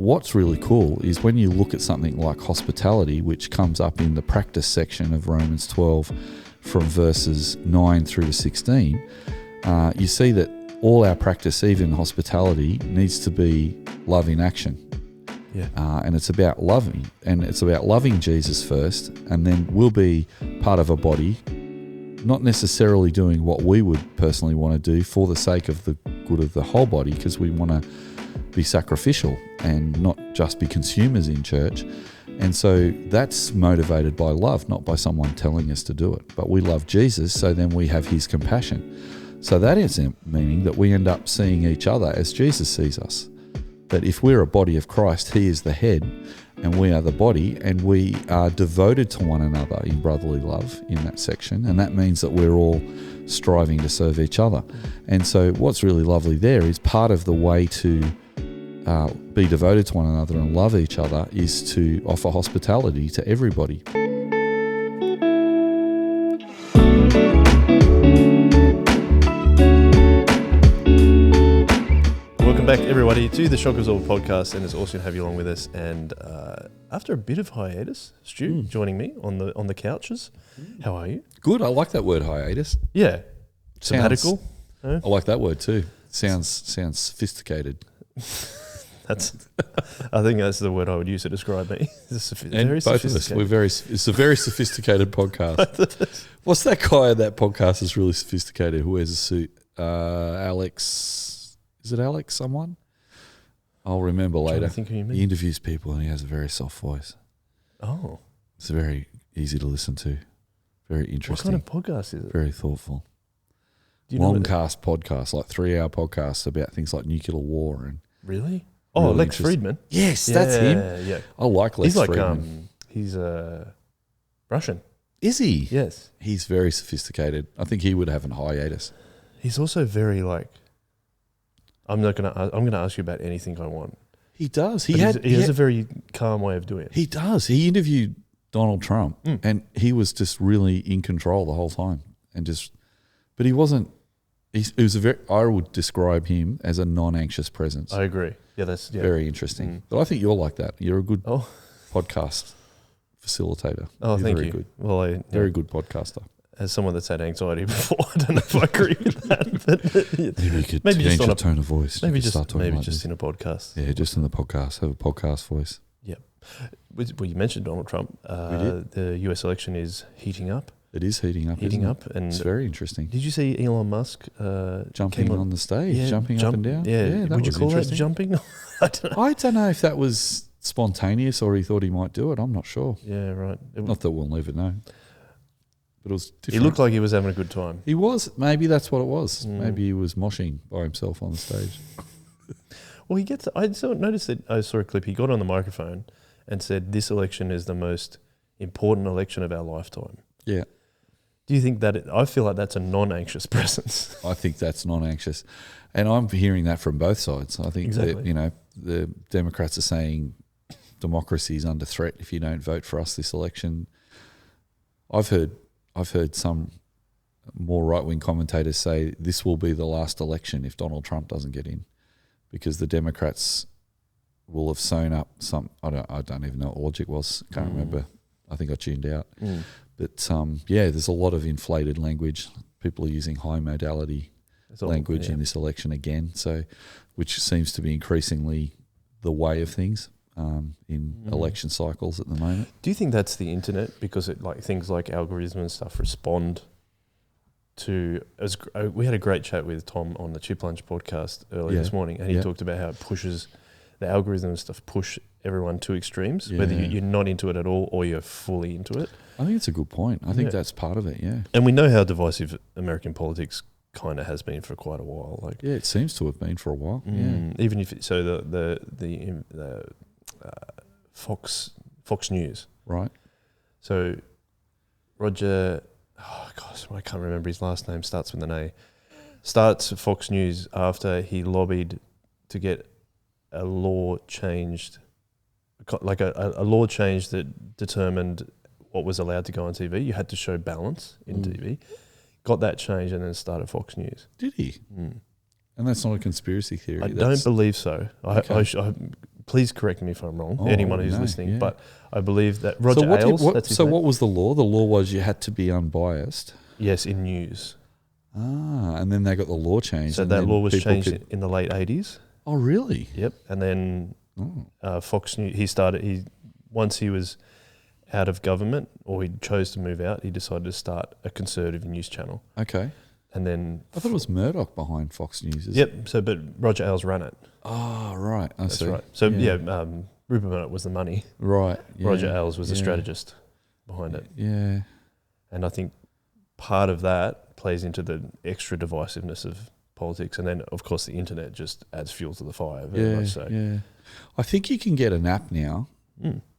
what's really cool is when you look at something like hospitality, which comes up in the practice section of Romans 12 from verses 9 through to 16, you see that all our practice, even hospitality, needs to be love in action. Yeah. And it's about loving, and it's about loving Jesus first, and then we'll be part of a body, not necessarily doing what we would personally want to do for the sake of the good of the whole body, because we want to be sacrificial and not just be consumers in church. And so that's motivated by love, not by someone telling us to do it. But we love Jesus, so then we have his compassion. So that is meaning that we end up seeing each other as Jesus sees us. That if we're a body of Christ, he is the head and we are the body, and we are devoted to one another in brotherly love in that section. And that means that we're all striving to serve each other. And so what's really lovely there is part of the way to be devoted to one another and love each other is to offer hospitality to everybody. Welcome back, everybody, to the Shock Absorber podcast, and it's awesome to have you along with us. And after a bit of hiatus, Stu joining me on the couches. How are you? Good. I like that word, hiatus. Yeah, sabbatical. I like that word too. Sounds sophisticated. I think that's the word I would use to describe me. And both of us, it's a very sophisticated podcast. What's that guy in that podcast that's really sophisticated who wears a suit? Alex, is it Alex someone? I'll remember later. Think who you mean. He interviews people and he has a very soft voice. Oh. It's very easy to listen to. Very interesting. What kind of podcast is it? Very thoughtful. Longcast podcast, like 3-hour podcasts about things like nuclear war and really? Oh, really Lex Friedman. Yes, that's him. Yeah, I like Lex Friedman. He's Russian. Is he? Yes. He's very sophisticated. I think he would have a hiatus. He's also very I'm gonna ask you about anything I want. He does. He has a very calm way of doing it. He does. He interviewed Donald Trump, and he was just really in control the whole time, but he wasn't. I would describe him as a non-anxious presence. I agree. Yeah, that's very interesting. But I think you're like that. You're a good podcast facilitator. Oh, thank very you. Good. Well, very good podcaster. As someone that's had anxiety before, I don't know if I agree with that. But maybe you could change your tone of voice. Maybe just in a podcast. Yeah, just in the podcast. Have a podcast voice. Yep. Well, you mentioned Donald Trump. The US election is heating up. It is heating up. And it's very interesting. Did you see Elon Musk jumping on the stage, jumping up and down? Yeah, would you call that jumping? I don't know if that was spontaneous or he thought he might do it. I'm not sure. Yeah, right. Not that we'll never know. But it was different. He looked like he was having a good time. He was. Maybe that's what it was. Maybe he was moshing by himself on the stage. Well, I noticed that I saw a clip. He got on the microphone and said, "This election is the most important election of our lifetime." Yeah. Do you think that I feel like that's a non-anxious presence? I think that's non-anxious. And I'm hearing that from both sides. I think that, the Democrats are saying democracy is under threat if you don't vote for us this election. I've heard some more right-wing commentators say this will be the last election if Donald Trump doesn't get in, because the Democrats will have sewn up some. I don't even know what logic was. Can't remember. I think I tuned out. But there's a lot of inflated language. People are using high modality language in this election again, which seems to be increasingly the way of things in election cycles at the moment. Do you think that's the internet, because things like algorithms and stuff respond to? We had a great chat with Tom on the Chip Lunch podcast earlier this morning, and he talked about how it pushes the algorithm and stuff push everyone to extremes, whether you're not into it at all or you're fully into it. I think it's a good point. I think that's part of it, yeah. And we know how divisive American politics kind of has been for quite a while. It seems to have been for a while. Yeah. Even if the Fox News, right? So Roger, I can't remember his last name. Starts with an A. Starts at Fox News after he lobbied to get a law changed, a law change that determined what was allowed to go on TV. You had to show balance in TV. Got that change and then started Fox News. Did he? And that's not a conspiracy theory. I don't believe so. Okay. please correct me if I'm wrong, anyone who's listening, yeah. but I believe that Roger Ailes, that's his name. what was the law? The law was you had to be unbiased. Yes, in news. And then they got the law changed. So that law was changed in the late 80s. Oh, really? Yep. And then Fox News, once he was out of government, or he chose to move out, he decided to start a conservative news channel. Okay. And then I thought it was Murdoch behind Fox News. Yep. So, but Roger Ailes ran it. Oh, right. That's right. So Rupert Murdoch was the money. Right. Yeah. Roger Ailes was the strategist behind it. Yeah. And I think part of that plays into the extra divisiveness of politics, and then of course the internet just adds fuel to the fire. Very much so. Yeah. I think you can get an app now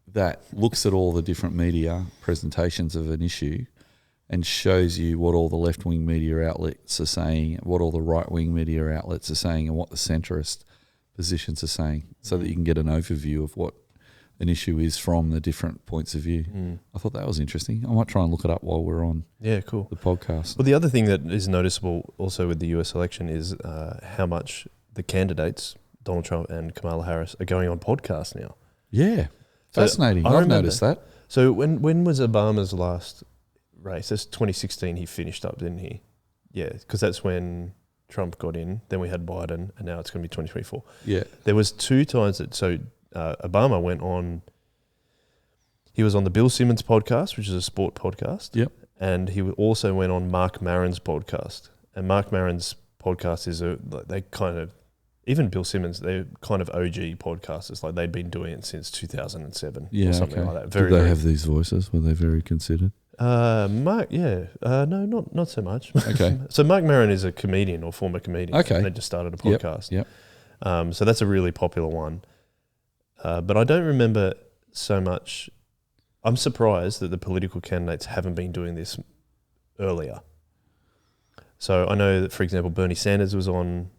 that looks at all the different media presentations of an issue and shows you what all the left-wing media outlets are saying, what all the right-wing media outlets are saying, and what the centrist positions are saying, so that you can get an overview of what an issue is from the different points of view. I thought that was interesting. I might try and look it up while we're on the podcast. Well, the other thing that is noticeable also with the US election is how much the candidates, Donald Trump and Kamala Harris, are going on podcasts now. Yeah. Fascinating. I've noticed that. So when was Obama's last race? That's 2016 he finished up, didn't he? Yeah, because that's when Trump got in. Then we had Biden, and now it's going to be 2024. Yeah. There was 2 times that... Obama went on, he was on the Bill Simmons podcast, which is a sport podcast. Yep. And he also went on Mark Maron's podcast. And Mark Maron's podcast is they kind of, even Bill Simmons, they're kind of OG podcasters. Like they'd been doing it since 2007 or something like that. Did they have these voices? Were they very considered? Mark, no, not so much. Okay. So Mark Maron is a comedian or former comedian. Okay. And they just started a podcast. Yep. So that's a really popular one. But I don't remember so much. I'm surprised that the political candidates haven't been doing this earlier. So I know that, for example, Bernie Sanders was on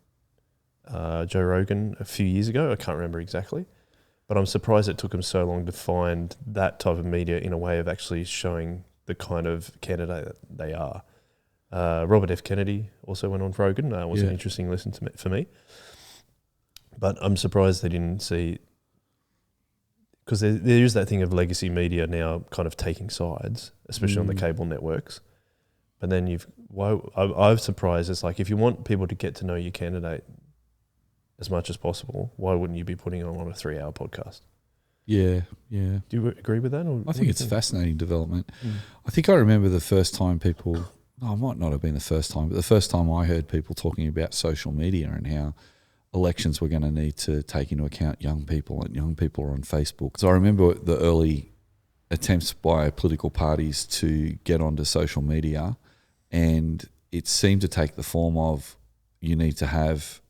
Joe Rogan a few years ago. I can't remember exactly. But I'm surprised it took him so long to find that type of media in a way of actually showing the kind of candidate that they are. Robert F. Kennedy also went on Rogan. It was an interesting listen for me. But I'm surprised they didn't see... Because there is that thing of legacy media now kind of taking sides, especially on the cable networks. But then I'm surprised. It's like, if you want people to get to know your candidate as much as possible, why wouldn't you be putting it on a 3-hour podcast? Yeah, yeah. Do you agree with that? Or I think it's a fascinating development. I think I remember the first time it might not have been the first time, but the first time I heard people talking about social media and how elections were going to need to take into account young people, and young people are on Facebook. So I remember the early attempts by political parties to get onto social media, and it seemed to take the form of you need to have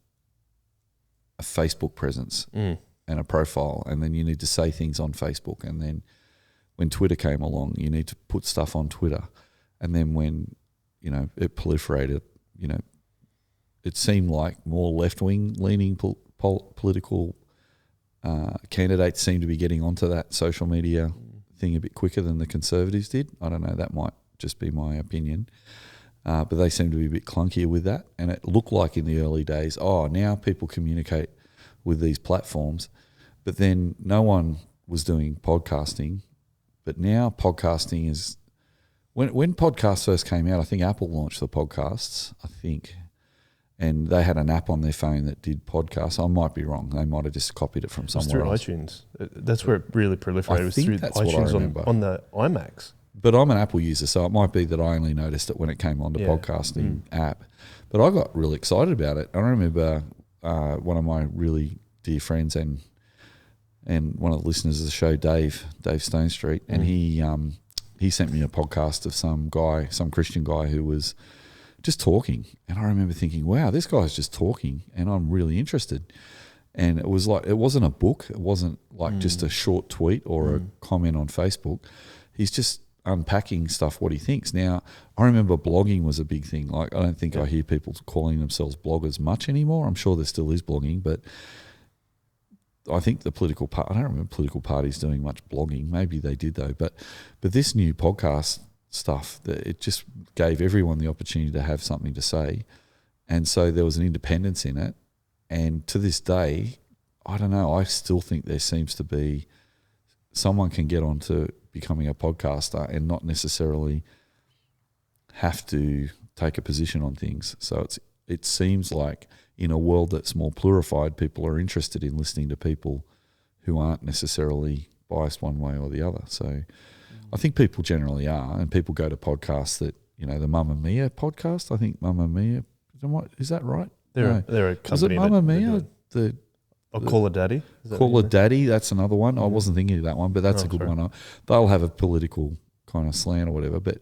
a Facebook presence and a profile, and then you need to say things on Facebook, and then when Twitter came along, you need to put stuff on Twitter, and then when it proliferated, it seemed like more left-wing leaning political candidates seemed to be getting onto that social media thing a bit quicker than the Conservatives did. I don't know, that might just be my opinion. But they seem to be a bit clunkier with that. And it looked like in the early days, now people communicate with these platforms. But then no one was doing podcasting. But now podcasting is... When podcasts first came out, I think Apple launched the podcasts, and they had an app on their phone that did podcasts. I might be wrong. They might have just copied it from somewhere else. Through iTunes. That's where it really proliferated. It was through iTunes on the iMacs. But I'm an Apple user, so it might be that I only noticed it when it came onto podcasting app. But I got really excited about it. I remember one of my really dear friends and one of the listeners of the show, Dave Stone Street, and he sent me a podcast of some Christian guy who was just talking, and I remember thinking, wow, this guy's just talking and I'm really interested. And it was like, it wasn't a book, it wasn't like just a short tweet or a comment on Facebook. He's just unpacking stuff, what he thinks. Now, I remember blogging was a big thing. Like, I don't think I hear people calling themselves bloggers much anymore. I'm sure there still is blogging, but I think I don't remember political parties doing much blogging. Maybe they did though, but this new podcast stuff, that it just gave everyone the opportunity to have something to say, and so there was an independence in it. And to this day, I don't know. I still think there seems to be someone can get onto becoming a podcaster and not necessarily have to take a position on things. So it seems like in a world that's more plurified, people are interested in listening to people who aren't necessarily biased one way or the other. So I think people generally are, and people go to podcasts that, the Mamma Mia podcast. I think Mamma Mia, is that right? They're a company. Is it Mamma Mia? Call Her Daddy? Call Her Daddy, that's another one. I wasn't thinking of that one, but that's a good one. They'll have a political kind of slant or whatever, but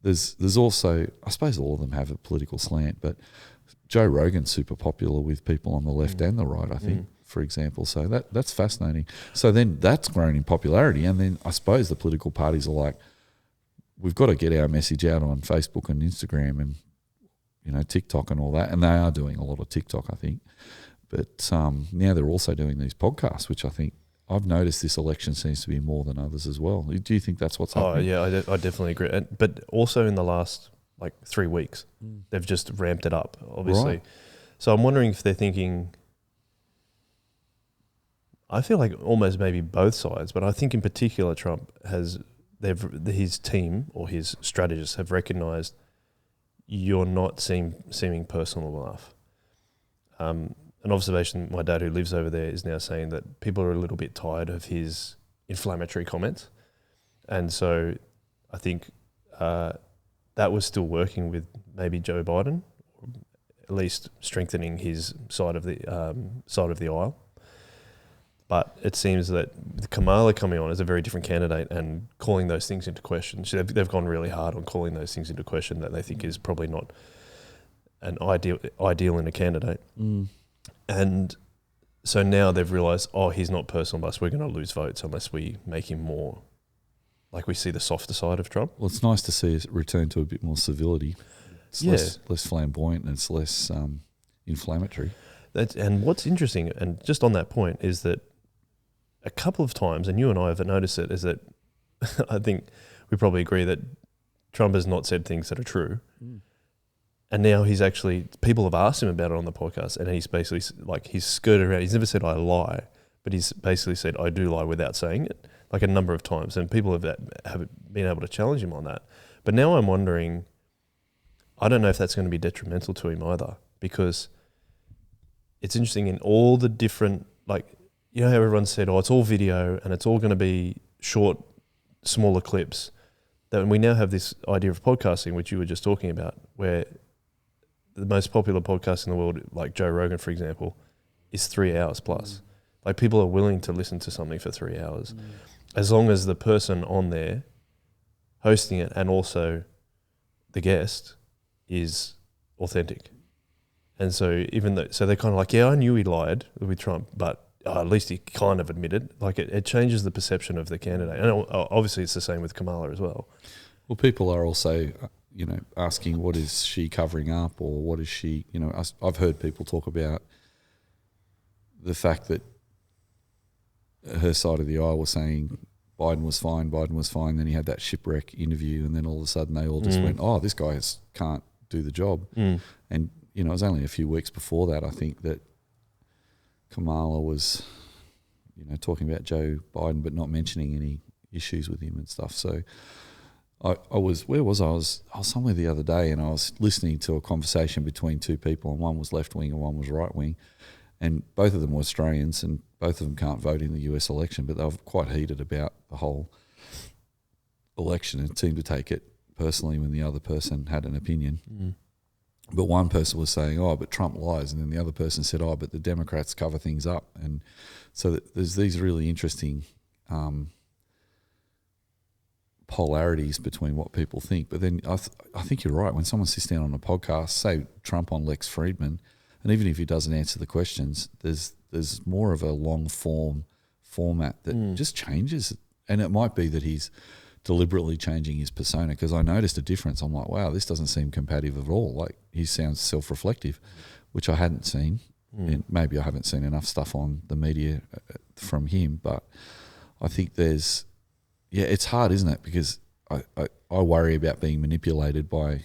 there's also, I suppose all of them have a political slant, but Joe Rogan's super popular with people on the left and the right, I think, for example. So that's fascinating. So then that's grown in popularity, and then I suppose the political parties are like, we've got to get our message out on Facebook and Instagram and TikTok and all that, and they are doing a lot of TikTok, I think. But now they're also doing these podcasts, which I think I've noticed this election seems to be more than others as well. Do you think that's what's happening? Oh, yeah, I definitely agree. But also in the last 3 weeks, they've just ramped it up, obviously. Right. So I'm wondering if they're thinking, I feel like almost maybe both sides, but I think in particular Trump his team or his strategists have recognised you're not seeming personal enough. An observation, my dad who lives over there is now saying that people are a little bit tired of his inflammatory comments. And so I think that was still working with maybe Joe Biden, or at least strengthening his side of the aisle. But it seems that Kamala coming on is a very different candidate and calling those things into question. So they've gone really hard on calling those things into question that they think is probably not an ideal in a candidate. And so now they've realised, he's not personal, but we're going to lose votes unless we make him more, like we see the softer side of Trump. Well, it's nice to see it return to a bit more civility. It's less flamboyant and it's less inflammatory. And what's interesting, and just on that point, is that a couple of times, and you and I have noticed it, is that I think we probably agree that Trump has not said things that are true. And now people have asked him about it on the podcast, and he's basically he's skirted around. He's never said I lie, but he's basically said I do lie without saying it, like a number of times. And people have been able to challenge him on that. But now I'm wondering, I don't know if that's going to be detrimental to him either, because it's interesting in all the different, how everyone said, it's all video and it's all going to be short, smaller clips. That we now have this idea of podcasting, which you were just talking about, where the most popular podcast in the world, like Joe Rogan, for example, is 3 hours plus. Like people are willing to listen to something for 3 hours, as long as the person on there hosting it and also the guest is authentic. And so they're kind of like, I knew he lied with Trump, but at least he kind of admitted. It changes the perception of the candidate. And obviously it's the same with Kamala as well. Well, people are also asking what is she covering up, or what is she, I've heard people talk about the fact that her side of the aisle was saying Biden was fine. Then he had that shipwreck interview, and then all of a sudden they all just went, this guy can't do the job. And, it was only a few weeks before that, I think, that Kamala was, talking about Joe Biden but not mentioning any issues with him and stuff. So I was somewhere the other day, and I was listening to a conversation between two people, and one was left wing and one was right wing, and both of them were Australians, and both of them can't vote in the US election, but they were quite heated about the whole election and seemed to take it personally when the other person had an opinion. But one person was saying, but Trump lies, and then the other person said, but the Democrats cover things up. And so there's these really interesting polarities between what people think. But then I think you're right. When someone sits down on a podcast, say Trump on Lex Friedman, and even if he doesn't answer the questions, there's more of a long format that just changes. And it might be that he's deliberately changing his persona, because I noticed a difference. I'm like, wow, this doesn't seem competitive at all. Like, he sounds self-reflective, which I hadn't seen. And maybe I haven't seen enough stuff on the media from him, but I think it's hard, isn't it? Because I worry about being manipulated by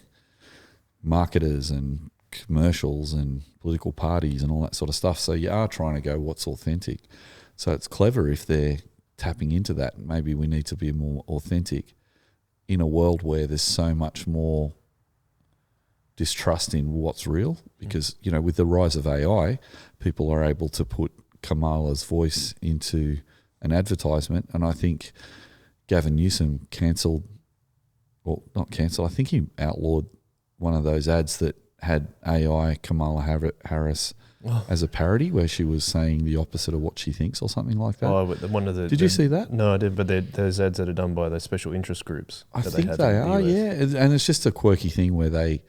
marketers and commercials and political parties and all that sort of stuff. So you are trying to go what's authentic. So it's clever if they're tapping into that. Maybe we need to be more authentic in a world where there's so much more distrust in what's real, because, you know, with the rise of AI, people are able to put Kamala's voice into an advertisement. And I think Gavin Newsom I think he outlawed one of those ads that had AI Kamala Harris as a parody, where she was saying the opposite of what she thinks or something like that. Oh, but one of the... Did you see that? No, I didn't, but there's ads that are done by the special interest groups. I think they are, yeah. And it's just a quirky thing where they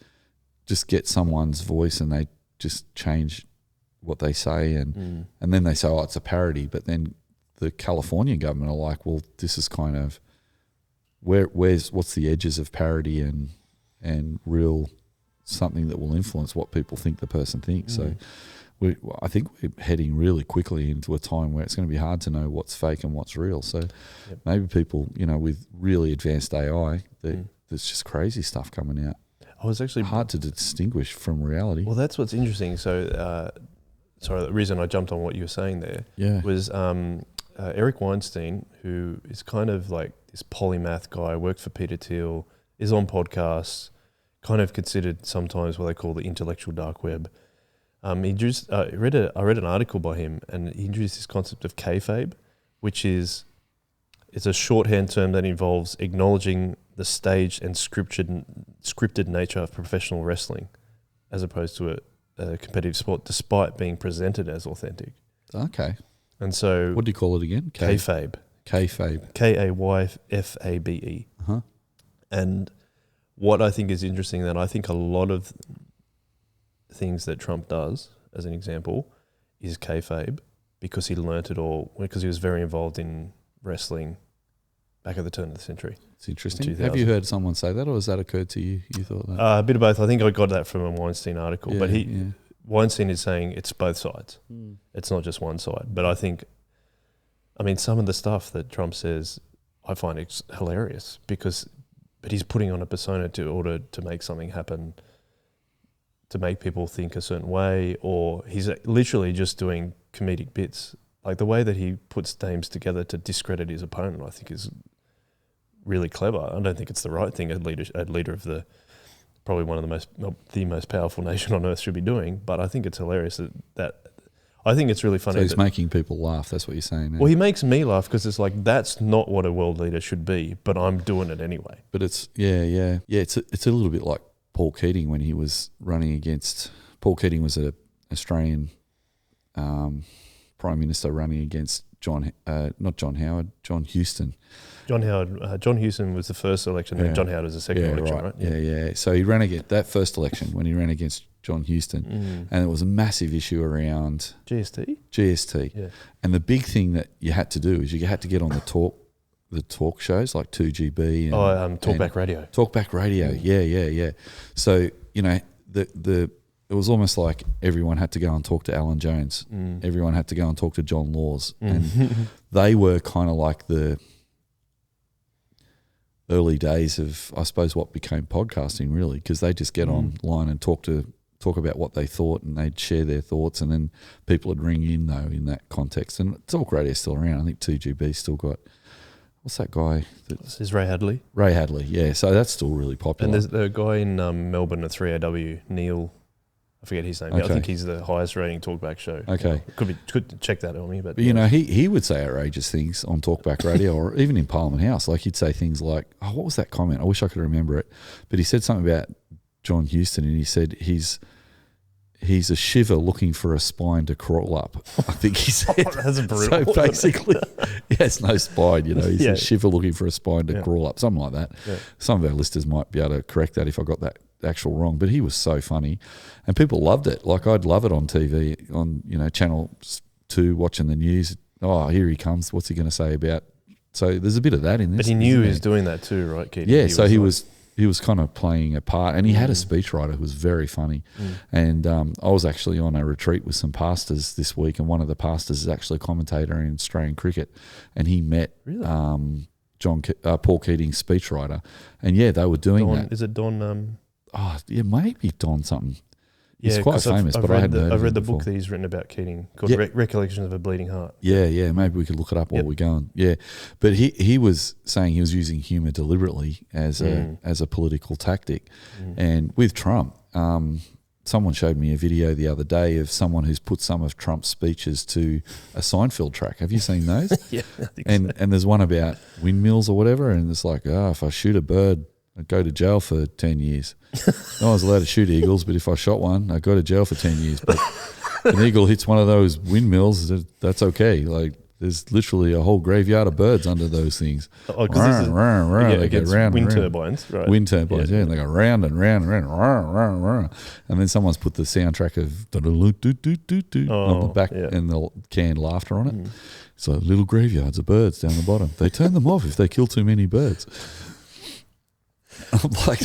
just get someone's voice and they just change what they say, and then they say, oh, it's a parody. But then the California government are like, well, this is kind of what's the edges of parody and real something that will influence what people think the person thinks. So I think we're heading really quickly into a time where it's going to be hard to know what's fake and what's real. So maybe people, you know, with really advanced AI, there's just crazy stuff coming out. I was actually hard to distinguish from reality. Well, that's what's interesting. So, the reason I jumped on what you were saying there was Eric Weinstein, who is kind of like this polymath guy, worked for Peter Thiel, is on podcasts, kind of considered sometimes what they call the intellectual dark web. I read an article by him, and he introduced this concept of kayfabe, which is a shorthand term that involves acknowledging the staged and scripted nature of professional wrestling, as opposed to a competitive sport, despite being presented as authentic. Okay. And so, what do you call it again? Kayfabe. Kayfabe. Kayfabe. Uh-huh. And what I think is interesting, that I think a lot of things that Trump does, as an example, is kayfabe, because he learnt it all because he was very involved in wrestling back at the turn of the century. It's interesting. Have you heard someone say that, or has that occurred to you? You thought that? A bit of both. I think I got that from a Weinstein article, but Weinstein is saying it's both sides. It's not just one side. But I think, some of the stuff that Trump says, I find it's hilarious, but he's putting on a persona in order to make something happen, to make people think a certain way, or he's literally just doing comedic bits. Like the way that he puts names together to discredit his opponent, I think is really clever. I don't think it's the right thing a leader of probably one of the most powerful nation on earth should be doing. But I think it's hilarious that I think it's really funny. So he's making people laugh. That's what you're saying now. Well, he makes me laugh because it's like, that's not what a world leader should be, but I'm doing it anyway. But it's it's a little bit like Paul Keating when he was running against. Paul Keating was an Australian Prime Minister running against John Huston. John Huston was the first election, and John Howard was the second election, right? Yeah. So he ran against that first election when he ran against John Huston, and it was a massive issue around GST. Yeah. And the big thing that you had to do is you had to get on the talk shows like 2GB and Talkback Radio. Talkback Radio, yeah. So, it was almost like everyone had to go and talk to Alan Jones. Everyone had to go and talk to John Laws. And they were kind of like the early days of, I suppose, what became podcasting, really, because they just get online and talk about what they thought, and they'd share their thoughts, and then people would ring in, though, in that context. And Talk Radio's still around. I think 2GB still got... What's that guy? This is Ray Hadley. Ray Hadley, yeah. So that's still really popular. And there's the guy in Melbourne at 3AW, Neil... I forget his name. Okay. I think he's the highest rating talkback show. Okay. Could check that on me. But he would say outrageous things on Talkback Radio or even in Parliament House. Like he'd say things like, oh, what was that comment? I wish I could remember it. But he said something about John Huston, and he said he's a shiver looking for a spine to crawl up. I think he said. That's brutal. So basically, he has no spine, He's a shiver looking for a spine to crawl up, something like that. Yeah. Some of our listeners might be able to correct that if I got that actual wrong, but he was so funny and people loved it. Like I'd love it on TV, on Channel 2, watching the news. Oh, here he comes. What's he going to say about? So there's a bit of that in this. But he knew he was doing that too, right, Keating? Yeah, he was kind of playing a part, and he had a speechwriter who was very funny. And I was actually on a retreat with some pastors this week, and one of the pastors is actually a commentator in Australian cricket, and he met Paul Keating's speechwriter, and they were doing that. Is it Don? Oh, yeah, maybe Don something. He's quite 'cause famous, but I hadn't heard of I've read him the before. book that he's written about Keating called Yeah. Recollections of a Bleeding Heart. Yeah. Maybe we could look it up while we're going. Yeah, but he was saying he was using humour deliberately as a political tactic, and with Trump, someone showed me a video the other day of someone who's put some of Trump's speeches to a Seinfeld track. Have you seen those? Yeah, I think and there's one about windmills or whatever, and it's like, if I shoot a bird, I'd go to jail for 10 years. No one's allowed to shoot eagles, but if I shot one, I'd go to jail for 10 years. But if an eagle hits one of those windmills, that's okay. Like, there's literally a whole graveyard of birds under those things. Oh, because They go round wind and round. turbines, right? Wind turbines, yeah, and they go round and round and round. And then someone's put the soundtrack of on the back and the canned laughter on it. So little graveyards of birds down the bottom. They turn them off if they kill too many birds. I'm like,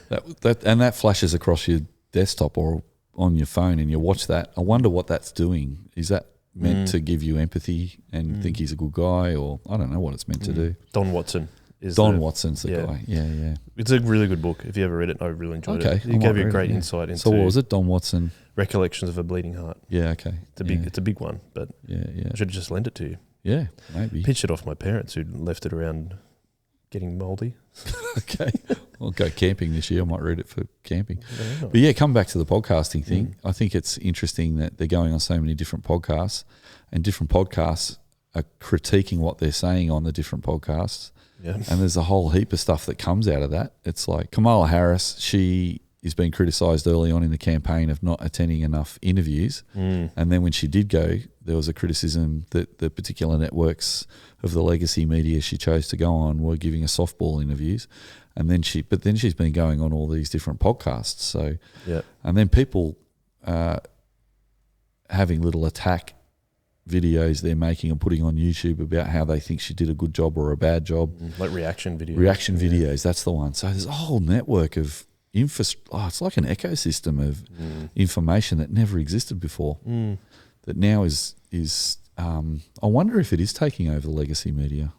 that flashes across your desktop or on your phone, and you watch that. I wonder what that's doing. Is that meant to give you empathy and think he's a good guy, or I don't know what it's meant to do. Don Watson is Watson's the guy. Yeah. It's a really good book. If you ever read it, I really enjoyed it. I It gave you might a great read it, insight into. So what was it? Don Watson. Recollections of a Bleeding Heart. Yeah. Okay. It's a big one, but yeah. I should have just lent it to you. Yeah, maybe. Pitched it off my parents who'd left it around getting mouldy. Okay. I'll go camping this year. I might read it for camping. But yeah, come back to the podcasting thing. I think it's interesting that they're going on so many different podcasts, and different podcasts are critiquing what they're saying on the different podcasts. Yeah. And there's a whole heap of stuff that comes out of that. It's like Kamala Harris, she is being criticised early on in the campaign of not attending enough interviews. And then when she did go, there was a criticism that the particular networks of the legacy media she chose to go on were giving her softball interviews. And then she's been going on all these different podcasts. So, and then people having little attack videos they're making and putting on YouTube about how they think she did a good job or a bad job. Like reaction videos. Reaction videos, that's the one. So there's a whole network of it's like an ecosystem of information that never existed before. That now is I wonder if it is taking over the legacy media.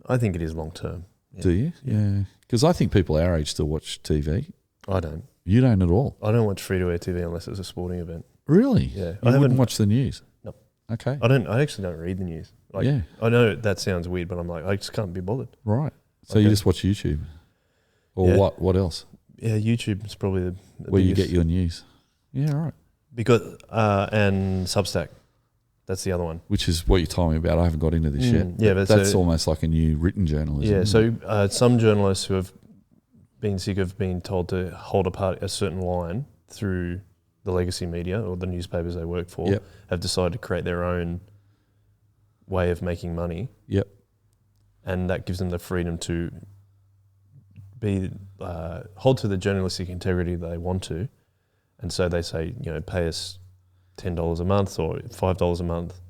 I think it is long term. Yeah. Do you? Yeah. Because I think people our age still watch TV. I don't. You don't at all? I don't watch free-to-air TV unless it's a sporting event. Really? Yeah. You wouldn't watch the news? No. Okay. I actually don't read the news. I know that sounds weird, but I'm like, I just can't be bothered. Right. So you just watch YouTube? Or what else? Yeah, YouTube is probably the where biggest. You get your news. Yeah, right. Because and Substack. That's the other one. Which is what you told me about. I haven't got into this yet. Yeah, but that's almost like a new written journalism. Yeah, so some journalists who have been sick of being told to hold a certain line through the legacy media or the newspapers they work for have decided to create their own way of making money. Yep. And that gives them the freedom to be hold to the journalistic integrity they want to. And so they say, pay us $10 a month or $5 a month,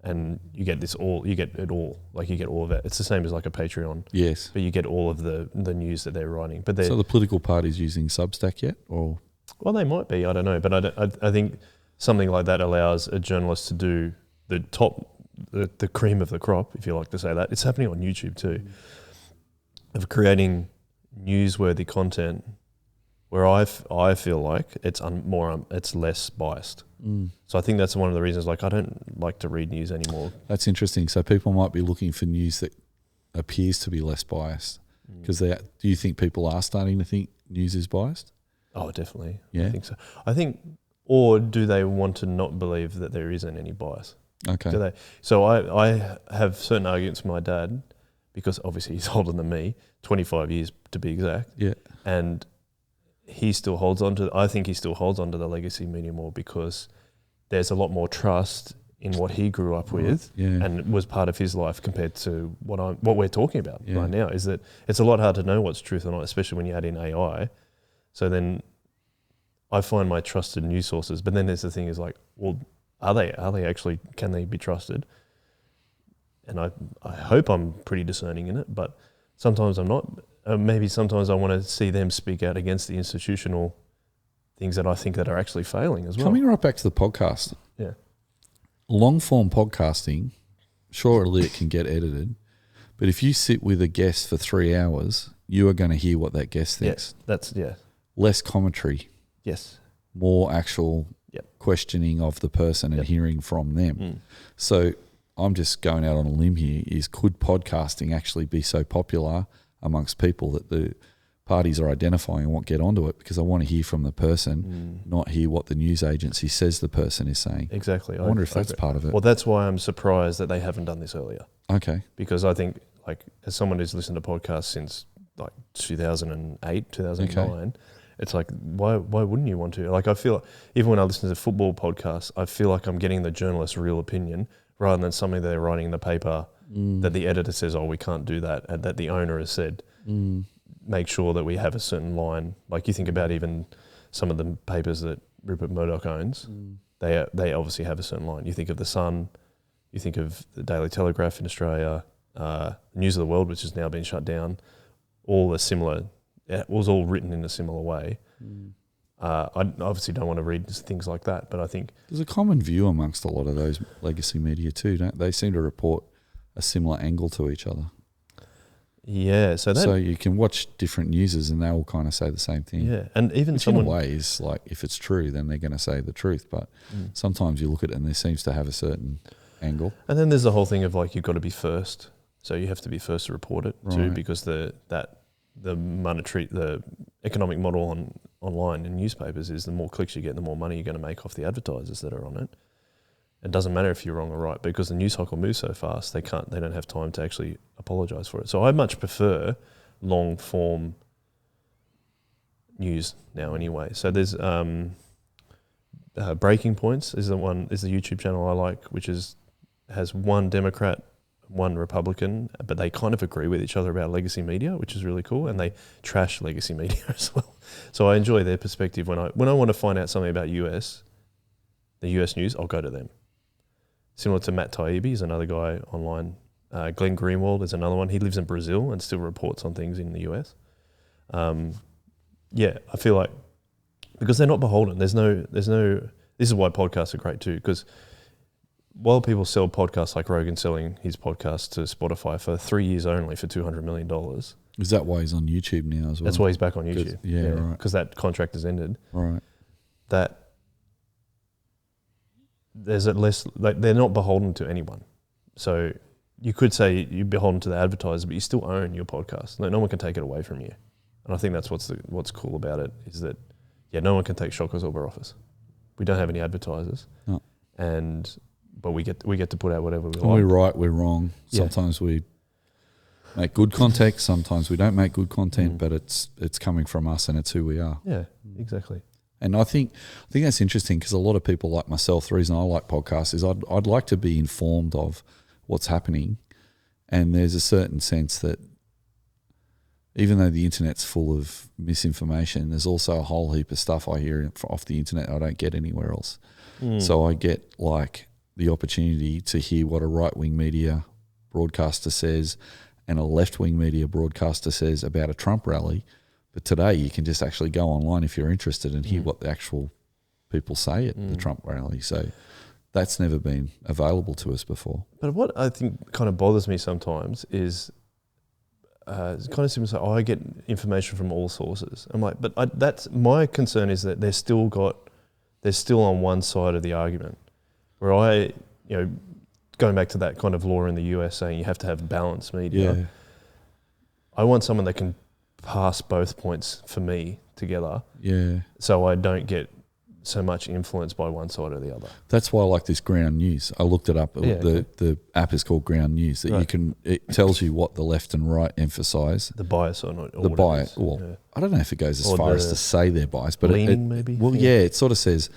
and you get it all. Like you get all of it. It's the same as like a Patreon. Yes. But you get all of the news that they're writing. But so the political party's using Substack yet, or? Well, they might be. I don't know. But I think something like that allows a journalist to do the cream of the crop, if you like to say that. It's happening on YouTube too, of creating newsworthy content where I feel like it's it's less biased. So I think that's one of the reasons. Like I don't like to read news anymore. That's interesting. So people might be looking for news that appears to be less biased. Because do you think people are starting to think news is biased? Oh, definitely. Yeah, I think so. Or do they want to not believe that there isn't any bias? Okay. Do they? So I have certain arguments with my dad, because obviously he's older than me, 25 years to be exact. Yeah. And he still holds on to. I think he still holds on to the legacy media more because there's a lot more trust in what he grew up with and was part of his life compared to what we're talking about right now. Is that it's a lot hard to know what's truth or not, especially when you add in AI. So then I find my trusted news sources, but then there's the thing is like, well, are they actually, can they be trusted? And I hope I'm pretty discerning in it, but sometimes I'm not. Maybe sometimes I want to see them speak out against the institutional things that I think that are actually failing as well. Coming right back to the podcast. Yeah. Long form podcasting, surely it can get edited, but if you sit with a guest for 3 hours, you are going to hear what that guest thinks. Yes, less commentary. Yes. more actual questioning of the person and hearing from them. So I'm just going out on a limb here, is could podcasting actually be so popular amongst people that the parties are identifying and won't get onto it because I want to hear from the person, not hear what the news agency says the person is saying. Exactly. I wonder if that's part of it. Well, that's why I'm surprised that they haven't done this earlier. Okay. Because I think, like, as someone who's listened to podcasts since like 2008, 2009, it's like, why wouldn't you want to? Like, I feel, even when I listen to football podcasts, I feel like I'm getting the journalist's real opinion rather than something they're writing in the paper that the editor says, oh, we can't do that, and that the owner has said. Make sure that we have a certain line. Like, you think about even some of the papers that Rupert Murdoch owns, they obviously have a certain line. You think of The Sun, you think of the Daily Telegraph in Australia, News of the World, which has now been shut down, all are similar. It was all written in a similar way. I obviously don't want to read things like that, but I think there's a common view amongst a lot of those legacy media too, don't they? Seem to report a similar angle to each other. Yeah, so you can watch different newses and they all kind of say the same thing. Yeah, and even which someone, in a way is like, if it's true, then they're going to say the truth. But sometimes you look at it and there seems to have a certain angle. And then there's the whole thing of like, you've got to be first, so you have to be first to report it too, because the economic model online in newspapers is the more clicks you get, the more money you're going to make off the advertisers that are on it. It doesn't matter if you're wrong or right, because the news cycle moves so fast, they don't have time to actually apologise for it. So I much prefer long form news now anyway. So there's Breaking Points is the YouTube channel I like, which has one Democrat, one Republican, but they kind of agree with each other about legacy media, which is really cool, and they trash legacy media as well. So I enjoy their perspective. When I want to find out something about the US news, I'll go to them. Similar to Matt Taibbi is another guy online. Glenn Greenwald is another one. He lives in Brazil and still reports on things in the US. I feel like, because they're not beholden. There's no. This is why podcasts are great too, because while people sell podcasts, like Rogan selling his podcast to Spotify for 3 years only for $200 million. Is that why he's on YouTube now as well? That's why he's back on YouTube. Right. Because that contract has ended. Right. That there's at less, like, they're not beholden to anyone. So you could say you're beholden to the advertiser, but you still own your podcast. Like, no one can take it away from you. And I think that's what's cool about it, is that, no one can take Shock Absorber off us. We don't have any advertisers. No. But we get to put out whatever we like. We're right, we're wrong. Sometimes we make good content, sometimes we don't make good content, but it's coming from us and it's who we are. Yeah, exactly. And I think that's interesting, because a lot of people like myself, the reason I like podcasts is I'd like to be informed of what's happening. And there's a certain sense that even though the internet's full of misinformation, there's also a whole heap of stuff I hear off the internet I don't get anywhere else. So I get like the opportunity to hear what a right-wing media broadcaster says and a left-wing media broadcaster says about a Trump rally. But today you can just actually go online if you're interested and hear what the actual people say at the Trump rally. So that's never been available to us before. But what I think kind of bothers me sometimes is it's kind of similar to, I get information from all sources. I'm like, but that's my concern, is that they're still on one side of the argument. Where going back to that kind of law in the US saying you have to have balanced media, I want someone that can pass both points for me together, so I don't get so much influence by one side or the other. That's why I like this Ground News. I looked it up. The app is called Ground News. That it tells you what the left and right emphasise. The bias or not. The bias. Well, I don't know if it goes as far as to say their bias, but maybe. Well, it sort of says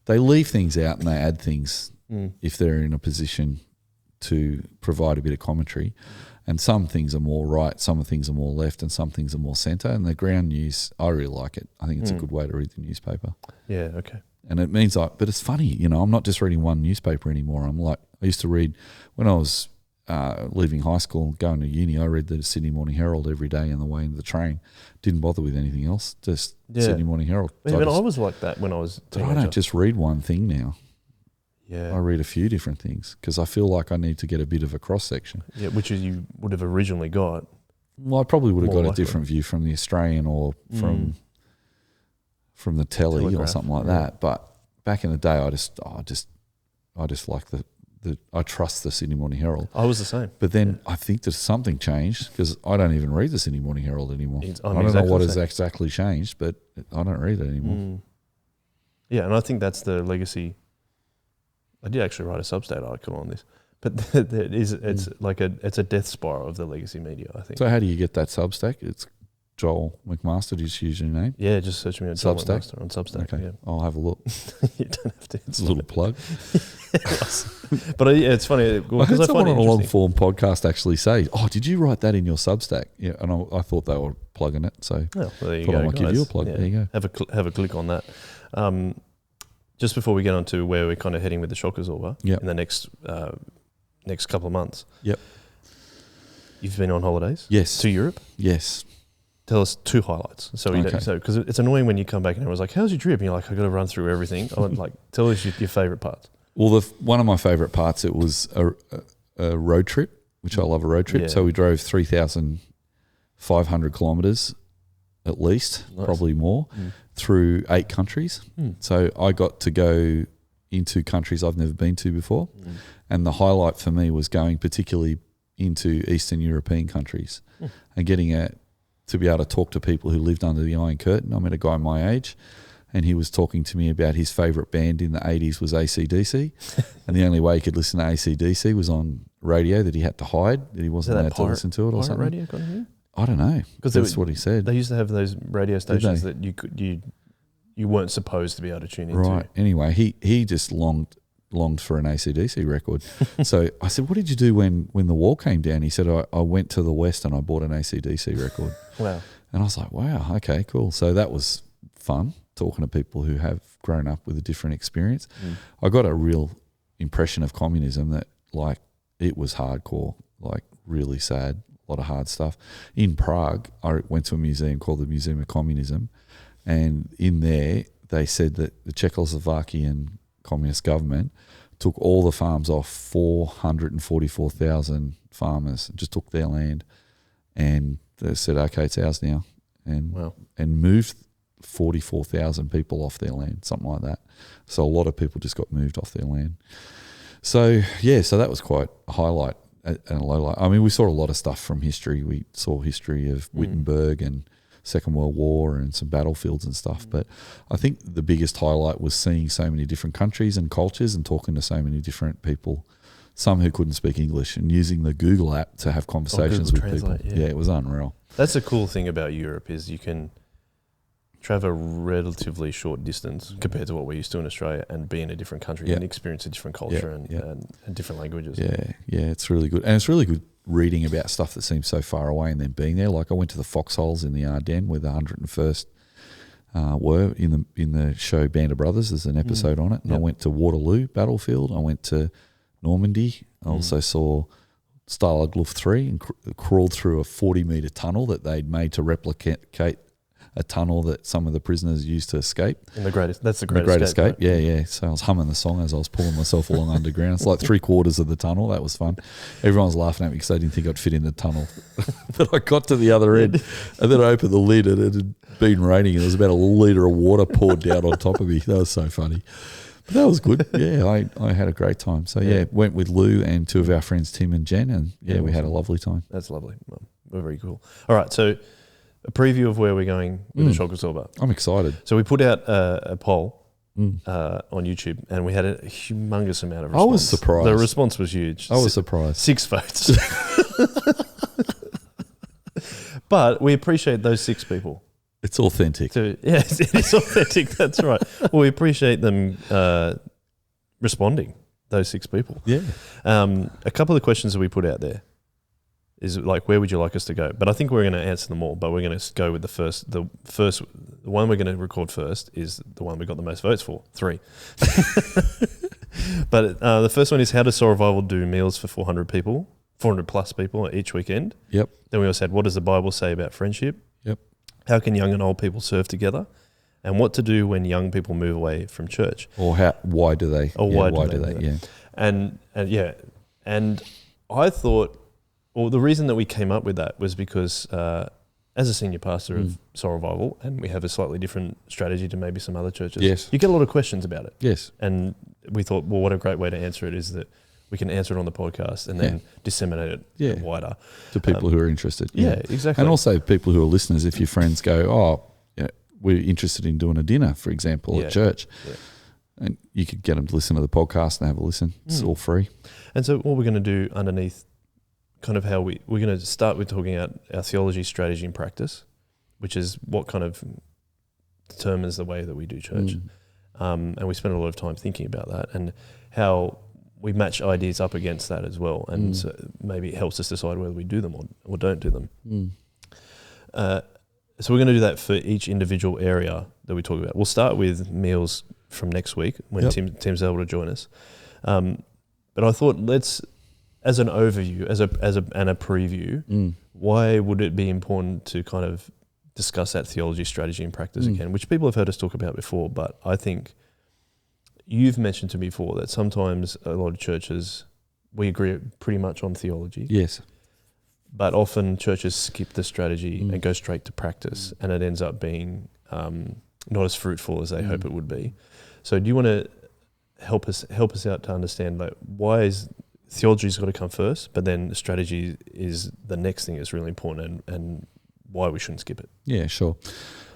they leave things out and they add things if they're in a position to provide a bit of commentary. And some things are more right, some things are more left, and some things are more centre. And the Ground News, I really like it. I think it's a good way to read the newspaper. Yeah, okay. And it means but it's funny, I'm not just reading one newspaper anymore. I used to read, when I was leaving high school and going to uni, I read the Sydney Morning Herald every day on the way into the train. Didn't bother with anything else, just Sydney Morning Herald. I was like that when I was a teenager. But I don't just read one thing now. Yeah. I read a few different things because I feel like I need to get a bit of a cross-section. Yeah, which you would have originally got. Well, I probably would have got a different view from the Australian or from from the telly or Telegraph, something like yeah. that. But back in the day, I just like I trust the Sydney Morning Herald. I was the same. But then I think that something changed because I don't even read the Sydney Morning Herald anymore. I don't know exactly what the has same. exactly changed, but I don't read it anymore. Yeah, and I think that's the legacy. I did actually write a Substack article on this, but it's like it's a death spiral of the legacy media, I think. So how do you get that Substack? It's Joel McMaster, just use your name. Yeah, just search me on Joel Substack? McMaster on Substack. Okay, Yeah. I'll have a look. You don't have to. It's a little plug. But yeah, it's funny I because heard I someone find it on a long interesting. form podcast actually say, "Oh, did you write that in your Substack?" Yeah, and I thought they were plugging it, so Oh, well, there you thought go, I might give you a guys. plug. Yeah. There you go. Have a click on that. Just before we get on to where we're kind of heading with the Shock Absorber Yep. in the next couple of months. Yep. You've been on holidays Yes. to Europe. Yes. Tell us 2 highlights. So because it's annoying when you come back and everyone's like, "How's your trip?" And you're like, "I got to run through everything." I want tell us your favourite parts. Well, one of my favourite parts, it was a road trip, which I love a road trip. Yeah. So we drove 3,500 kilometres at least, Nice. probably more, through 8 countries. So I got to go into countries I've never been to before. And the highlight for me was going particularly into Eastern European countries and getting to be able to talk to people who lived under the Iron Curtain. I met a guy my age, and he was talking to me about his favourite band in the 80s was AC/DC, and the only way he could listen to AC/DC was on radio that he had to hide, that he wasn't allowed to listen to it or something. Radio kind of thing? I don't know, because that's what he said. They used to have those radio stations that you weren't supposed to be able to tune into. Right. Anyway, he just longed for an AC/DC record. So I said, "What did you do when the wall came down?" He said, I went to the West and I bought an AC/DC record. Wow. And I was like, wow, okay, cool. So that was fun, talking to people who have grown up with a different experience. I got a real impression of communism that, like, it was hardcore, like really sad, a lot of hard stuff. In Prague, I went to a museum called the Museum of Communism, and in there they said that the Czechoslovakian communist government took all the farms off 444,000 farmers, just took their land, and they said, okay, it's ours now, and moved 44,000 people off their land, something like that. So a lot of people just got moved off their land. So yeah, so that was quite a highlight and a low light. I mean, we saw a lot of stuff from history. We saw history of Wittenberg and Second World War and some battlefields and stuff. But I think the biggest highlight was seeing so many different countries and cultures and talking to so many different people, some who couldn't speak English, and using the Google app to have conversations with Translate, people. Yeah, it was unreal. That's the cool thing about Europe is you can travel a relatively short distance compared to what we're used to in Australia and be in a different country and experience a different culture and different languages. Yeah, it's really good. And it's really good reading about stuff that seems so far away and then being there. Like I went to the foxholes in the Ardennes where the 101st were in the show Band of Brothers. There's an episode on it. And I went to Waterloo battlefield. I went to Normandy. I also saw Stalag Luft 3 and crawled through a 40-metre tunnel that they'd made to replicate a tunnel that some of the prisoners used to escape. And that's the Great Escape. Right? Yeah. So I was humming the song as I was pulling myself along underground. It's like 3/4 of the tunnel. That was fun. Everyone was laughing at me because they didn't think I'd fit in the tunnel. But I got to the other end, and then I opened the lid, and it had been raining, and there was about a litre of water poured down on top of me. That was so funny. But that was good. Yeah, I had a great time. So went with Lou and 2 of our friends, Tim and Jen, and we had a lovely time. That's lovely. Well, we're very cool. All right, so a preview of where we're going with the Shock Absorber. I'm excited. So we put out a poll on YouTube, and we had a humongous amount of response. I was surprised. The response was huge. I was surprised. 6 votes. But we appreciate those 6 people. It's authentic. Yes, it is authentic. That's right. Well, we appreciate them responding, those 6 people. Yeah. A couple of questions that we put out there is like, where would you like us to go? But I think we're going to answer them all, but we're going to go with the first one we're going to record first is the one we got the most votes for, 3. But the first one is, how does Soul Revival do meals for 400 plus people each weekend? Yep. Then we also said, what does the Bible say about friendship? Yep. How can young and old people serve together? And what to do when young people move away from church? Or why do they? Or why do they? Yeah. And I thought, well, the reason that we came up with that was because as a senior pastor of Soul Revival, and we have a slightly different strategy to maybe some other churches, Yes. you get a lot of questions about it. Yes. And we thought, well, what a great way to answer it is that we can answer it on the podcast and then disseminate it wider. To people who are interested. Yeah, exactly. And also people who are listeners, if your friends go, we're interested in doing a dinner, for example, at church. Yeah. And you could get them to listen to the podcast and have a listen. It's all free. And so what we're going to do underneath kind of how we're going to start with talking about our theology, strategy and practice, which is what kind of determines the way that we do church. And we spend a lot of time thinking about that and how we match ideas up against that as well. And so maybe it helps us decide whether we do them or don't do them. So we're going to do that for each individual area that we talk about. We'll start with meals from next week when Tim's able to join us. But I thought let's, as an overview, and a preview, why would it be important to kind of discuss that theology, strategy and practice again, which people have heard us talk about before, but I think you've mentioned to me before that sometimes a lot of churches, we agree pretty much on theology. Yes. But often churches skip the strategy and go straight to practice, and it ends up being not as fruitful as they hope it would be. So do you want to help us out to understand why is theology's got to come first, but then the strategy is the next thing that's really important and why we shouldn't skip it? Yeah, sure.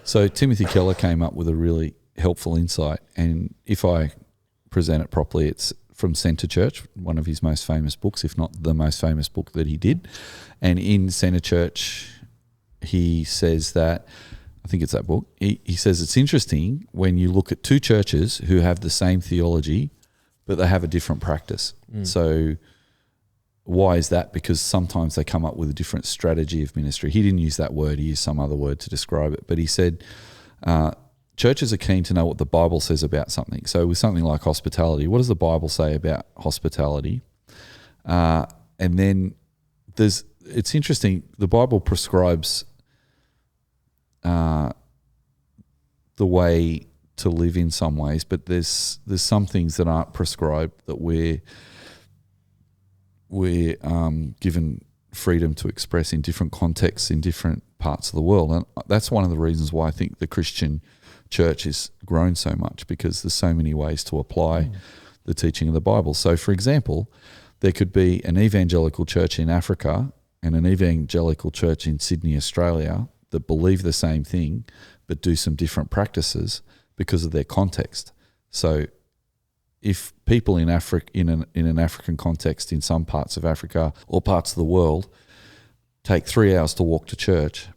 So Timothy Keller came up with a really helpful insight, and if I present it properly, it's from Centre Church, one of his most famous books, if not the most famous book that he did. And in Centre Church, he says that, I think it's that book, he says it's interesting when you look at two churches who have the same theology, but they have a different practice. So why is that? Because sometimes they come up with a different strategy of ministry. He didn't use that word, he used some other word to describe it. But he said, churches are keen to know what the Bible says about something. So with something like hospitality, what does the Bible say about hospitality? And then it's interesting, the Bible prescribes the way to live in some ways, but there's some things that aren't prescribed that we're given freedom to express in different contexts in different parts of the world. And that's one of the reasons why I think the Christian church has grown so much, because there's so many ways to apply the teaching of the Bible. So for example, there could be an evangelical church in Africa and an evangelical church in Sydney, Australia, that believe the same thing but do some different practices because of their context. So if people in Africa, in an African context in some parts of Africa or parts of the world, take 3 hours to walk to church,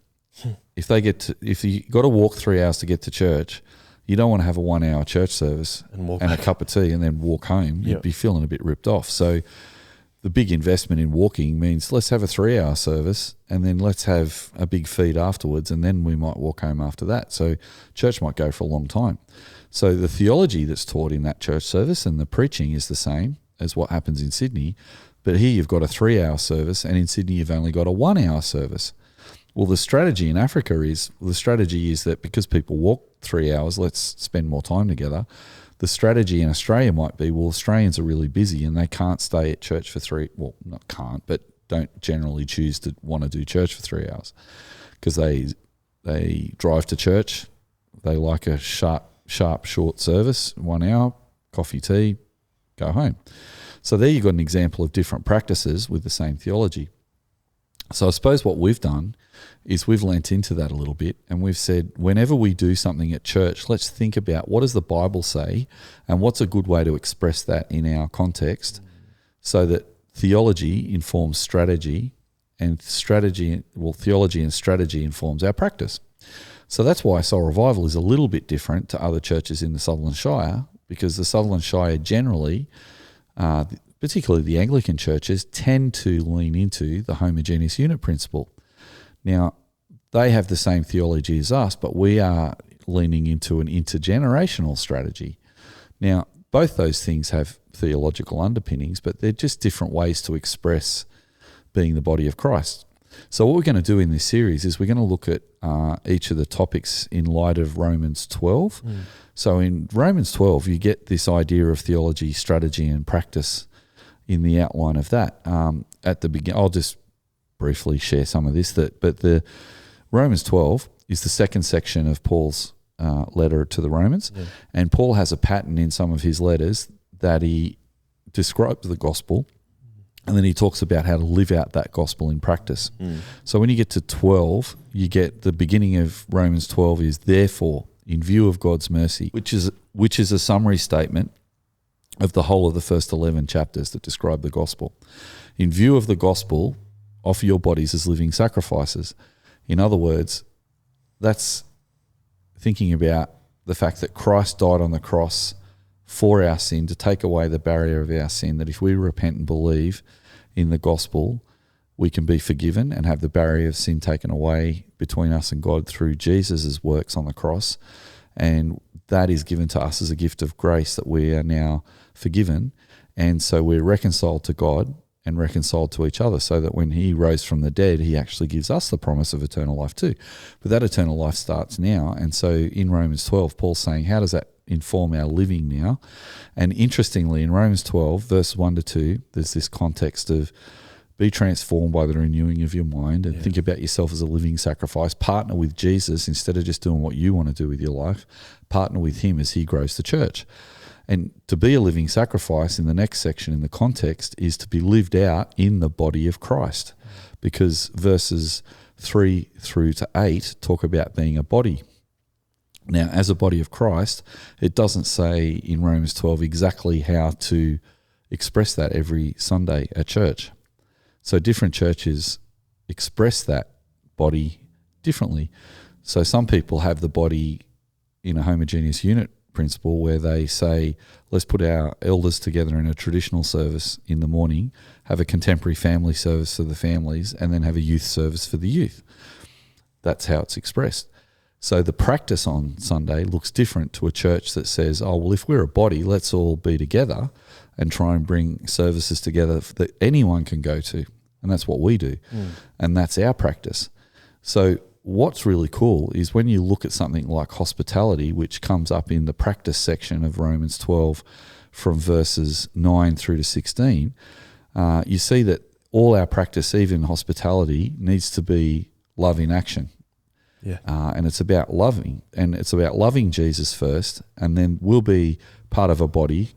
if you got to walk 3 hours to get to church, you don't want to have a 1 hour church service and a cup of tea and then walk home. You'd be feeling a bit ripped off. So the big investment in walking means let's have a 3 hour service and then let's have a big feed afterwards, and then we might walk home after that. So church might go for a long time. So the theology that's taught in that church service and the preaching is the same as what happens in Sydney, but here you've got a 3 hour service and in Sydney you've only got a 1 hour service. Well, the strategy in Africa is that because people walk 3 hours, let's spend more time together. The strategy in Australia might be, well, Australians are really busy and they can't stay at church for not can't, but don't generally choose to want to do church for 3 hours because they drive to church. They like a sharp, short service, 1 hour, coffee, tea, go home. So there you've got an example of different practices with the same theology. So I suppose what we've done is we've lent into that a little bit and we've said whenever we do something at church, let's think about what does the Bible say and what's a good way to express that in our context so that theology informs strategy and theology and strategy informs our practice. So that's why Soul Revival is a little bit different to other churches in the Sutherland Shire, because the Sutherland Shire generally, particularly the Anglican churches, tend to lean into the homogeneous unit principle. Now, they have the same theology as us, but we are leaning into an intergenerational strategy. Now, both those things have theological underpinnings, but they're just different ways to express being the body of Christ. So what we're going to do in this series is we're going to look at each of the topics in light of Romans 12. So in Romans 12, you get this idea of theology, strategy, and practice in the outline of that. At the beginning, I'll just briefly share some of this. Romans 12 is the second section of Paul's letter to the Romans. Yeah. And Paul has a pattern in some of his letters that he describes the gospel, and then he talks about how to live out that gospel in practice. So when you get to 12, you get the beginning of Romans 12 is therefore, in view of God's mercy, which is a summary statement of the whole of the first 11 chapters that describe the gospel. In view of the gospel, offer your bodies as living sacrifices. In other words, that's thinking about the fact that Christ died on the cross for our sin to take away the barrier of our sin, that if we repent and believe in the gospel, we can be forgiven and have the barrier of sin taken away between us and God through Jesus' works on the cross. And that is given to us as a gift of grace, that we are now forgiven. And so we're reconciled to God and reconciled to each other, so that when he rose from the dead, he actually gives us the promise of eternal life too. But that eternal life starts now. And so in Romans 12, Paul's saying, how does that inform our living now? And interestingly, in Romans 12, verse 1 to 2, there's this context of be transformed by the renewing of your mind, and think about yourself as a living sacrifice. Partner with Jesus instead of just doing what you want to do with your life. Partner with him as he grows the church. And to be a living sacrifice in the next section in the context is to be lived out in the body of Christ, because verses 3 through to 8 talk about being a body. Now, as a body of Christ, it doesn't say in Romans 12 exactly how to express that every Sunday at church. So different churches express that body differently. So some people have the body in a homogeneous unit principle where they say, let's put our elders together in a traditional service in the morning, have a contemporary family service for the families, and then have a youth service for the youth. That's how it's expressed. So the practice on Sunday looks different to a church that says, oh, well, if we're a body, let's all be together and try and bring services together that anyone can go to. And that's what we do. And that's our practice. So what's really cool is when you look at something like hospitality, which comes up in the practice section of Romans 12 from verses 9 through to 16, you see that all our practice, even hospitality, needs to be love in action. And it's about loving, and it's about loving Jesus first, and then we'll be part of a body,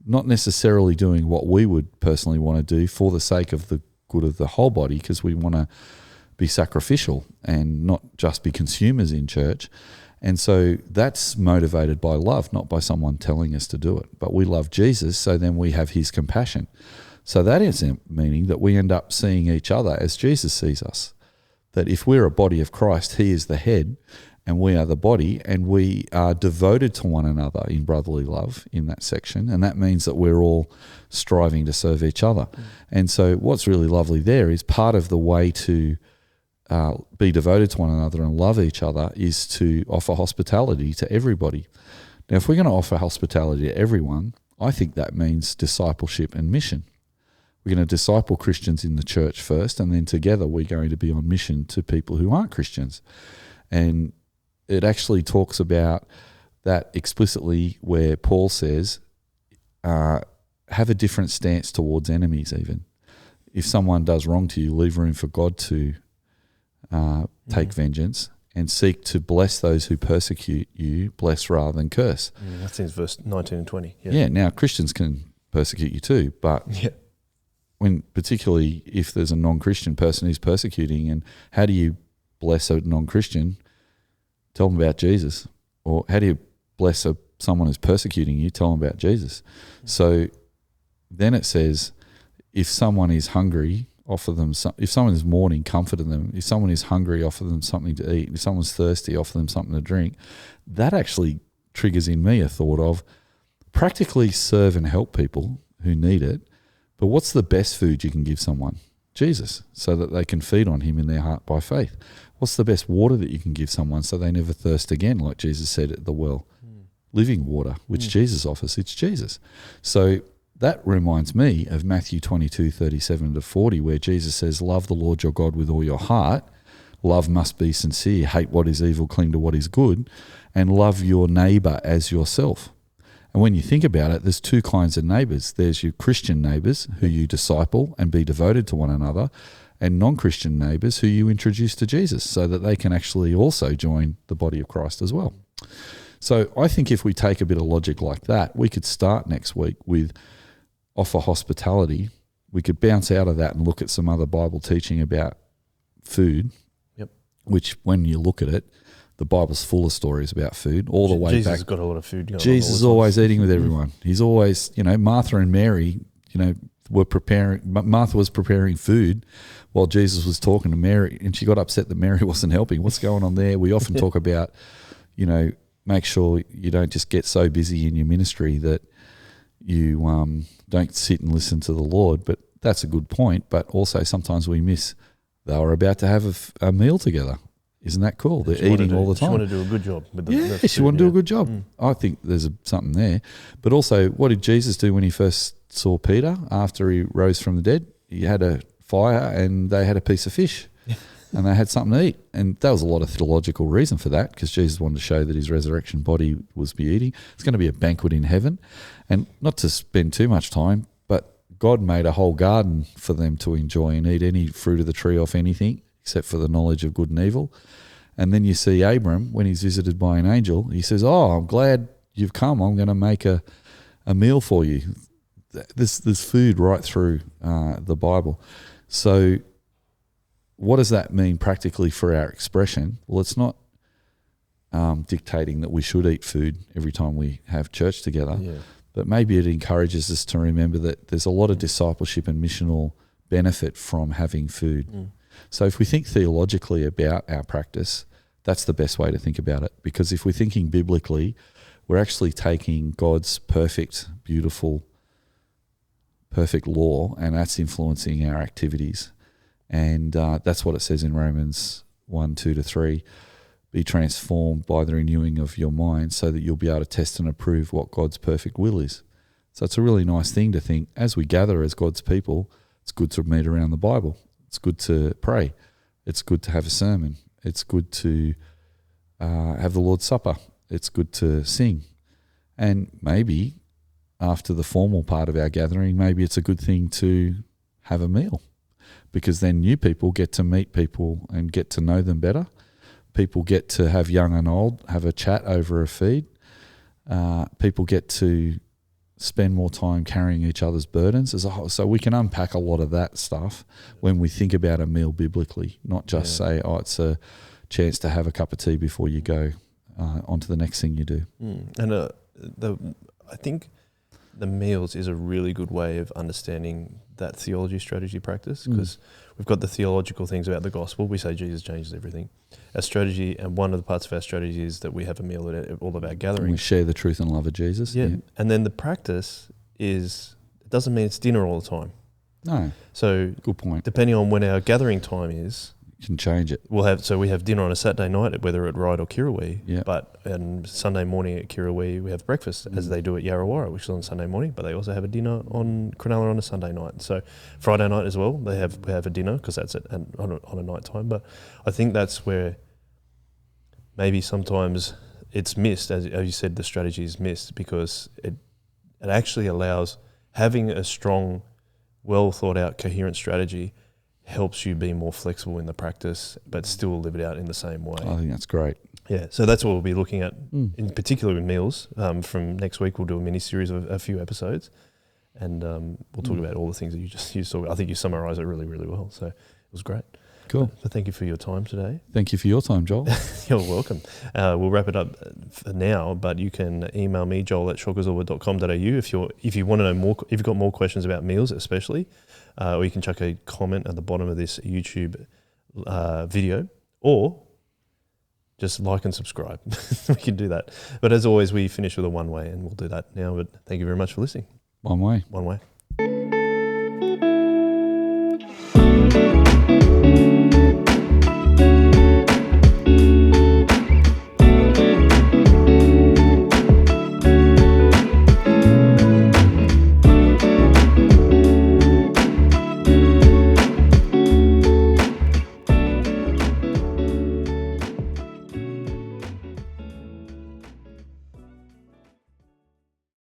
not necessarily doing what we would personally want to do for the sake of the good of the whole body, because we want to be sacrificial and not just be consumers in church. And so that's motivated by love, not by someone telling us to do it. But we love Jesus, so then we have his compassion. So that is meaning that we end up seeing each other as Jesus sees us. That if we're a body of Christ, he is the head and we are the body, and we are devoted to one another in brotherly love in that section. And that means that we're all striving to serve each other. And so what's really lovely there is part of the way to be devoted to one another and love each other is to offer hospitality to everybody. Now, if we're going to offer hospitality to everyone, I think that means discipleship and mission. We're going to disciple Christians in the church first, and then together we're going to be on mission to people who aren't Christians. And it actually talks about that explicitly, where Paul says, have a different stance towards enemies even. If someone does wrong to you, leave room for God to take vengeance, and seek to bless those who persecute you, bless rather than curse. That's in verse 19 and 20. Yeah, now Christians can persecute you too, but when, particularly if there's a non-Christian person who's persecuting, and how do you bless a non-Christian? Tell them about Jesus. Or how do you bless someone who's persecuting you? Tell them about Jesus. So then it says, if someone is hungry, offer them if someone is mourning, comfort them. If someone is hungry, offer them something to eat. If someone's thirsty, offer them something to drink. That actually triggers in me a thought of practically serve and help people who need it. But what's the best food you can give someone? Jesus, so that they can feed on him in their heart by faith. What's the best water that you can give someone so they never thirst again, like Jesus said at the well? Living water, which Jesus offers. It's Jesus. So that reminds me of Matthew 22:37-40, where Jesus says, love the Lord your God with all your heart. Love must be sincere. Hate what is evil, cling to what is good, and love your neighbor as yourself. And when you think about it, there's two kinds of neighbours. There's your Christian neighbours who you disciple and be devoted to one another, and non-Christian neighbours who you introduce to Jesus so that they can actually also join the body of Christ as well. So I think if we take a bit of logic like that, we could start next week with offer hospitality. We could bounce out of that and look at some other Bible teaching about food, which when you look at it, the Bible's full of stories about food all the way Jesus back. Jesus has got a lot of food going on. Jesus is always eating with everyone. He's always, Martha and Mary, Martha was preparing food while Jesus was talking to Mary, and she got upset that Mary wasn't helping. What's going on there? We often talk about, make sure you don't just get so busy in your ministry that you don't sit and listen to the Lord. But that's a good point. But also sometimes we miss they were about to have a meal together. Isn't that cool? They're eating all the time. She wanted to do a good job with the food, she wanted to do a good job. I think there's something there. But also, what did Jesus do when he first saw Peter after he rose from the dead? He had a fire and they had a piece of fish and they had something to eat. And there was a lot of theological reason for that, because Jesus wanted to show that his resurrection body was be eating. It's going to be a banquet in heaven. And not to spend too much time, but God made a whole garden for them to enjoy and eat any fruit of the tree off anything except for the knowledge of good and evil. And then you see Abram, when he's visited by an angel, he says, I'm glad you've come. I'm going to make a meal for you. There's food right through the Bible. So what does that mean practically for our expression? Well, it's not dictating that we should eat food every time we have church together, but maybe it encourages us to remember that there's a lot of discipleship and missional benefit from having food. So if we think theologically about our practice, that's the best way to think about it. Because if we're thinking biblically, we're actually taking God's perfect, beautiful, perfect law, and that's influencing our activities. And that's what it says in Romans 1:2-3. Be transformed by the renewing of your mind so that you'll be able to test and approve what God's perfect will is. So it's a really nice thing to think, as we gather as God's people, it's good to meet around the Bible. It's good to pray. It's good to have a sermon. It's good to have the Lord's Supper. It's good to sing. And maybe after the formal part of our gathering, maybe it's a good thing to have a meal, because then new people get to meet people and get to know them better. People get to have young and old, have a chat over a feed. People get to spend more time carrying each other's burdens as a whole. So we can unpack a lot of that stuff when we think about a meal biblically, not just say, it's a chance to have a cup of tea before you go on to the next thing you do. And I think the meals is a really good way of understanding that theology, strategy, practice, because we've got the theological things about the gospel. We say Jesus changes everything. Our strategy, and one of the parts of our strategy is that we have a meal at all of our gatherings. We share the truth and love of Jesus. Yeah. And then the practice is, it doesn't mean it's dinner all the time. No. So good point. Depending on when our gathering time is, you can change it. We have dinner on a Saturday night, whether at Ryde or Kirrawee. But on Sunday morning at Kirrawee, we have breakfast, as they do at Yarrawarra, which is on Sunday morning. But they also have a dinner on Cronulla on a Sunday night. So Friday night as well, we have a dinner, because that's on a night time. But I think that's where maybe sometimes it's missed, as you said, the strategy is missed, because it actually allows having a strong, well thought out, coherent strategy helps you be more flexible in the practice, but still live it out in the same way. I think that's great. Yeah, so that's what we'll be looking at, in particular with meals. From next week, we'll do a mini series of a few episodes, and we'll talk about all the things that you saw. I think you summarised it really, really well. So it was great. Cool. So thank you for your time today. Thank you for your time, Joel. You're welcome. We'll wrap it up for now, but you can email me, joel@shockabsorber.including if you want to know more, if you've got more questions about meals especially, or you can chuck a comment at the bottom of this YouTube video, or just like and subscribe. We can do that. But as always, we finish with a one way, and we'll do that now. But thank you very much for listening. One way. One way.